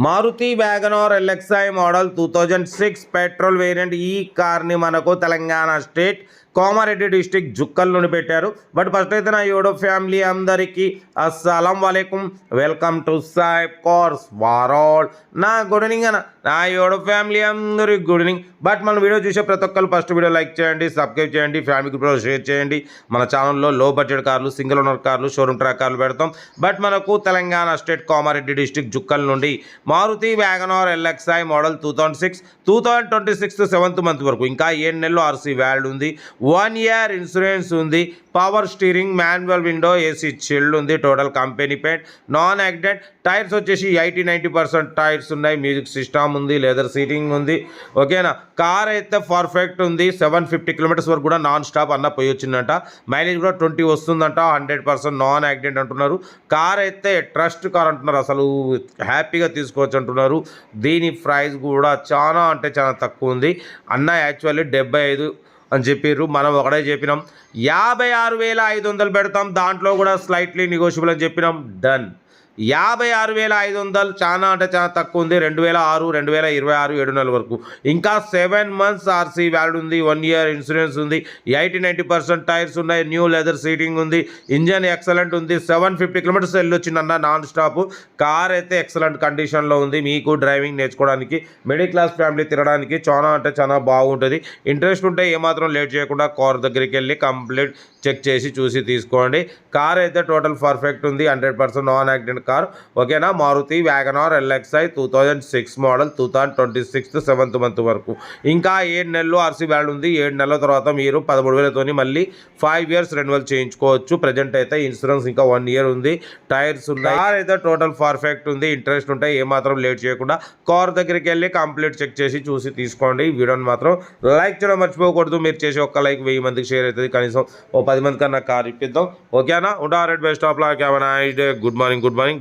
Maruti WagonR LXI model 2006 petrol variant. ఈ కార్ని మనకు తెలంగాణ స్టేట్ కోమారెడ్డి డిస్టిక్ జుక్కల్ నుండి పెట్టారు. బట్ ఫస్ట్ అయితే నా యూడో ఫ్యామిలీ అందరికీ అస్సలం వాలేకుం, welcome to Saib cars world. నా గుడ్ ఈవినింగ్ అన్న, నా యూడో ఫ్యామిలీ అందరికి గుడ్ ఈవినింగ్. బట్ మన వీడియో చూసే ప్రతి ఒక్కరు ఫస్ట్ వీడియో లైక్ చేయండి, సబ్స్క్రైబ్ చేయండి, ఫ్యామిలీ గ్రూప్లో షేర్ చేయండి. మన ఛానల్లో లో బడ్జెట్ కార్లు, సింగిల్ ఓనర్ కార్లు, షోరూమ్ ట్రాక్ కార్లు పెడతాం. బట్ మనకు తెలంగాణ స్టేట్ కోమారెడ్డి డిస్టిక్ జుక్కల్ నుండి Maruti WagonR LXI model 2026 7th month వరకు ఇంకా 7 నెలలు ఆర్సీ వ్యాలిడ్ ఉంది. 1 year ఇన్సూరెన్స్ ఉంది. Power steering, manual window, AC chilled ఉంది. Total company paint, non accident. Tyres వచ్చేసి 80-90% టైర్స్ ఉన్నాయి. మ్యూజిక్ సిస్టమ్ ఉంది, లెదర్ సీటింగ్ ఉంది. ఓకేనా, కార్ అయితే పర్ఫెక్ట్ ఉంది. 750 kilometers వరకు కూడా నాన్ స్టాప్ అన్న పోయి వచ్చిందంట. మైలేజ్ కూడా 20 వస్తుందంట. 100% నాన్ యాక్సిడెంట్ అంటున్నారు. కార్ అయితే ట్రస్ట్ కార్ అంటున్నారు, అసలు హ్యాపీగా తీసుకోవచ్చు అంటున్నారు. దీని ప్రైస్ కూడా చాలా అంటే చాలా తక్కువ ఉంది అన్న. యాక్చువల్లీ 75 అని చెప్పారు, మనం ఒకటే చెప్పినాం 56,500 పెడతాం, దాంట్లో కూడా స్లైట్లీ నెగోషియబుల్ అని చెప్పినాం. డన్. 56,500 చాలా అంటే చాలా తక్కువ ఉంది. 2006, 2026 7 నెలల వరకు ఇంకా 7 months ఆర్సీ వ్యాలిడ్ ఉంది. 1 year ఇన్సూరెన్స్ ఉంది. 80-90% టైర్స్ ఉన్నాయి. న్యూ లెదర్ సీటింగ్ ఉంది. ఇంజన్ ఎక్సలెంట్ ఉంది. 750 kilometers వెళ్ళొచ్చిందన్న నాన్ స్టాప్. కార్ అయితే ఎక్సలెంట్ కండిషన్లో ఉంది. మీకు డ్రైవింగ్ నేర్చుకోవడానికి, మిడిల్ క్లాస్ ఫ్యామిలీ తిరగడానికి చాలా అంటే చాలా బాగుంటుంది. ఇంట్రెస్ట్ ఉంటే ఏమాత్రం లేట్ చేయకుండా కార్ దగ్గరికి వెళ్ళి కంప్లీట్ చెక్ చేసి చూసి తీసుకోండి. కార్ అయితే టోటల్ పర్ఫెక్ట్ ఉంది. 100% నాన్ యాక్సిడెంట్ కార్. ఓకేనా, Maruti WagonR LXI 2006 model 2026 7th month వరకు ఇంకా 7 నెలలు ఆర్సీ వ్యాలిడ్ ఉంది. 7 నెలల తర్వాత మీరు 13,000తోని మళ్ళీ 5 years రెన్యువల్ చేయించుకోవచ్చు. ప్రజెంట్ అయితే ఇన్సూరెన్స్ ఇంకా 1 year ఉంది. టైర్స్ ఉన్నాయి. కార్ అయితే టోటల్ పర్ఫెక్ట్ ఉంది. ఇంట్రెస్ట్ ఉంటే ఏమాత్రం లేట్ చేయకుండా కార్ దగ్గరికి వెళ్ళి కంప్లీట్ చెక్ చేసి చూసి తీసుకోండి. ఈ వీడియోని మాత్రం లైక్ చేయడం మర్చిపోకూడదు. మీరు చేసే ఒక్క లైక్ 1000 మందికి షేర్ అవుతుంది. కనీసం 10 మంది కన్నా కార్ ఇప్పిద్దాం. ఓకేనా, ఉంటా. రెడ్ best of luck. Good morning.